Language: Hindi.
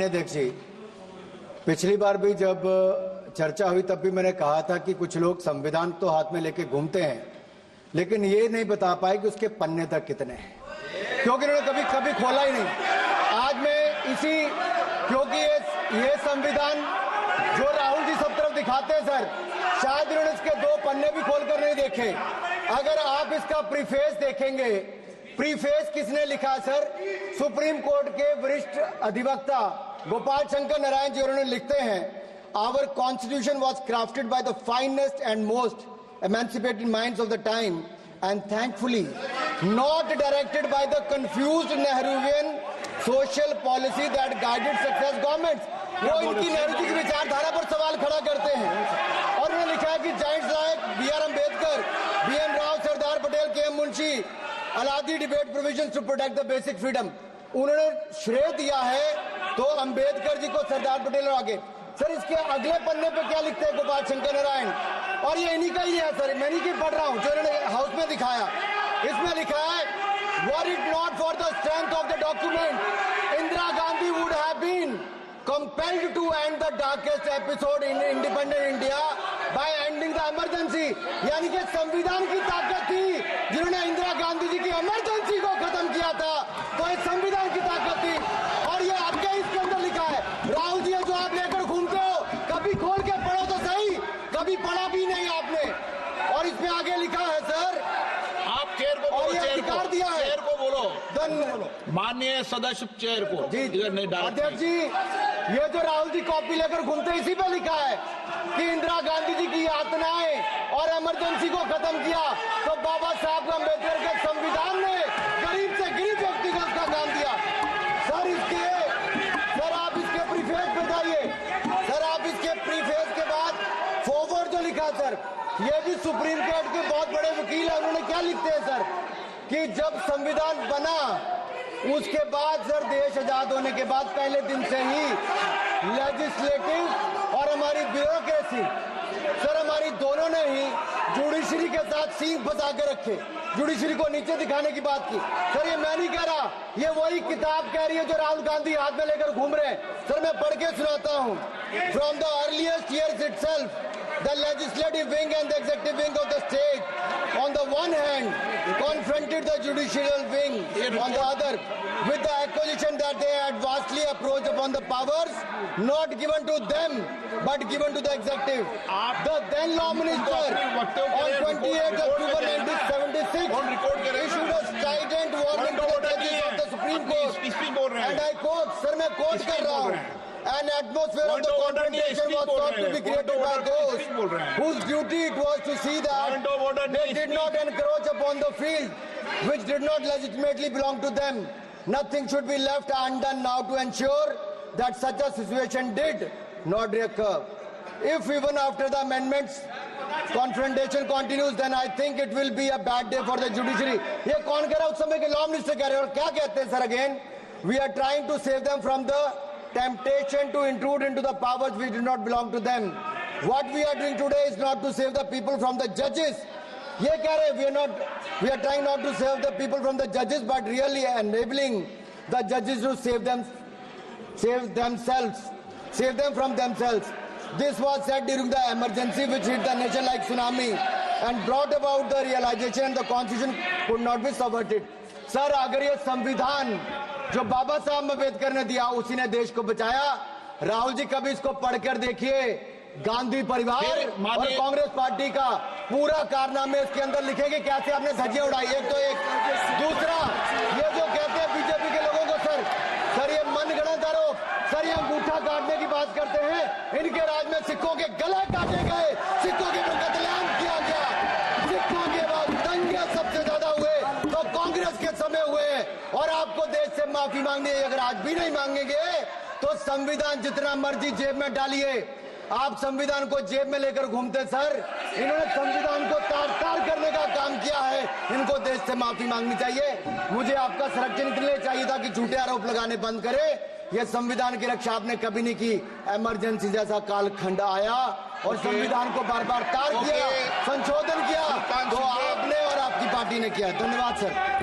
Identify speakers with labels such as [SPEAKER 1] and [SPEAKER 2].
[SPEAKER 1] माननीय अध्यक्ष जी, पिछली बार भी जब चर्चा हुई तब भी मैंने कहा था कि कुछ लोग संविधान तो हाथ में लेके घूमते हैं, लेकिन ये नहीं बता पाए कि उसके पन्ने तक कितने हैं, क्योंकि उन्होंने कभी खोला ही नहीं। आज मैं क्योंकि ये संविधान जो राहुल जी सब तरफ दिखाते हैं सर, शायद इन्होंने इसके 2 पन्ने भी खोलकर नहीं देखे। अगर आप इसका प्रीफेस देखेंगे, प्रीफेस किसने लिखा सर? सुप्रीम कोर्ट के वरिष्ठ अधिवक्ता गोपाल शंकर नारायण जी, उन्होंने लिखते हैं, our constitution was crafted by the finest and most emancipated minds of the time and thankfully not directed by the confused Nehruvian social policy that guided success governments। वो इनकी नेहरू जी की विचारधारा पर सवाल खड़ा करते हैं और उन्होंने लिखा है कि giants like B.R. Ambedkar, B.N. Rao, Sardar Patel, K.M. Munshi Alladi debate provisions to protect the basic freedom. उन्होंने श्रेय दिया है तो अम्बेडकर जी को, सरदार पटेल और आगे। सर इसके अगले पन्ने पे क्या लिखते हैं गोपाल शंकर नारायण, और ये इन्हीं का ही है सर, मैं नहीं पढ़ रहा हूं, जो इन्होंने हाउस में दिखाया। इसमें लिखा है, were it not for the strength of the document Indira Gandhi would have been compelled to end the darkest episode in independent India by ending the emergency. यानी कि संविधान की ताकत थी, जिन्होंने इंदिरा गांधी जी की इमरजेंसी को खत्म किया था, तो इस संविधान की ताकत थी। और ये आपके इसके अंदर लिखा है, राहुल जी जो आप लेकर घूमते हो, कभी खोल के पढ़ो तो सही, कभी पढ़ा भी नहीं आपने। और इसमें आगे लिखा है सर,
[SPEAKER 2] आप चेयर को बोलो,
[SPEAKER 1] अधिकार दिया है,
[SPEAKER 2] चेयर को बोलो, माननीय सदस्य चेयर को
[SPEAKER 1] जी। अध्यक्ष जी, ये जो राहुल जी कॉपी लेकर घूमते, इसी पे लिखा है कि इंदिरा गांधी जी की यातनाएं और इमरजेंसी को खत्म किया, तो बाबा साहब अम्बेडकर के संविधान ने गरीब से गरीब व्यक्ति को उसका काम दिया। सर आप इसके प्रीफेस बताइए, सर आप इसके प्रीफेस के बाद फॉरवर्ड जो लिखा सर, ये भी सुप्रीम कोर्ट के बहुत बड़े वकील है, उन्होंने क्या लिखते हैं सर कि जब संविधान बना उसके बाद सर, देश आजाद होने के बाद पहले दिन से ही लेजिस्लेटिव और हमारी ब्यूरोक्रेसी सर, हमारी दोनों ने ही जुडिशरी के साथ सींग फंसा के रखे, जुडिशरी को नीचे दिखाने की बात की। सर ये मैं नहीं कह रहा, ये वही किताब कह रही है जो राहुल गांधी हाथ में लेकर घूम रहे हैं। सर मैं पढ़ के सुनाता हूँ, from the earliest years itself the legislative wing and the executive wing of the state on the one hand confronted the judicial wing on the other with the accusation that they had vastly approached upon the powers not given to them but given to the executive. The then law minister on 28th October 1976 issued a strident warning to the judges of the Supreme Court, and I quote, sir मैं quote कर रहा हूँ, an atmosphere of the confrontation was thought to be created by those whose duty it was to see that they did not encroach upon the field which did not legitimately belong to them. Nothing should be left undone now to ensure that such a situation did not recur. If even after the amendments confrontation continues, then I think it will be a bad day for the judiciary. ये कौन कह रहा है? उस समय के लॉ मिनिस्टर कह रहे हैं, और क्या कहते हैं sir again? We are trying to save them from the temptation to intrude into the powers which do not belong to them. What we are doing today is not to save the people from the judges. ये कह रहे हैं, we are trying not to save the people from the judges, but really enabling the judges to save them from themselves. This was said during the emergency which hit the nation like tsunami and brought about the realization and the constitution could not be subverted. Sir, अगर ये संविधान जो बाबा साहब अम्बेडकर ने दिया उसी ने देश को बचाया। राहुल जी कभी इसको पढ़कर देखिए, गांधी परिवार और कांग्रेस पार्टी का पूरा कारनामे इसके अंदर लिखेंगे, कैसे आपने धज्जियां उड़ाई, एक तो एक। दूसरा, ये जो कहते हैं बीजेपी के लोगों को सर ये मनगढ़ंत आरोप, सर ये अंगूठा काटने की बात करते हैं, इनके राज में सिखों के गले काटे गए, सिखों के कत्लेआम किया गया, सिखों के बाद दंगे सबसे ज्यादा हुए तो कांग्रेस के समय हुए, और आपको देश से माफी मांगनी है। अगर आज भी नहीं मांगेंगे तो संविधान जितना मर्जी जेब में डालिए, आप संविधान को जेब में लेकर घूमते सर, इन्होंने संविधान को तार-तार करने का काम किया है, इनको देश से माफी मांगनी चाहिए। मुझे आपका संरक्षण के लिए चाहिए था कि झूठे आरोप लगाने बंद करे। ये संविधान की रक्षा आपने कभी नहीं की, इमरजेंसी जैसा कालखंड आया और संविधान को बार बार तार किया, संशोधन किया, तो आपने और आपकी पार्टी ने किया। धन्यवाद सर।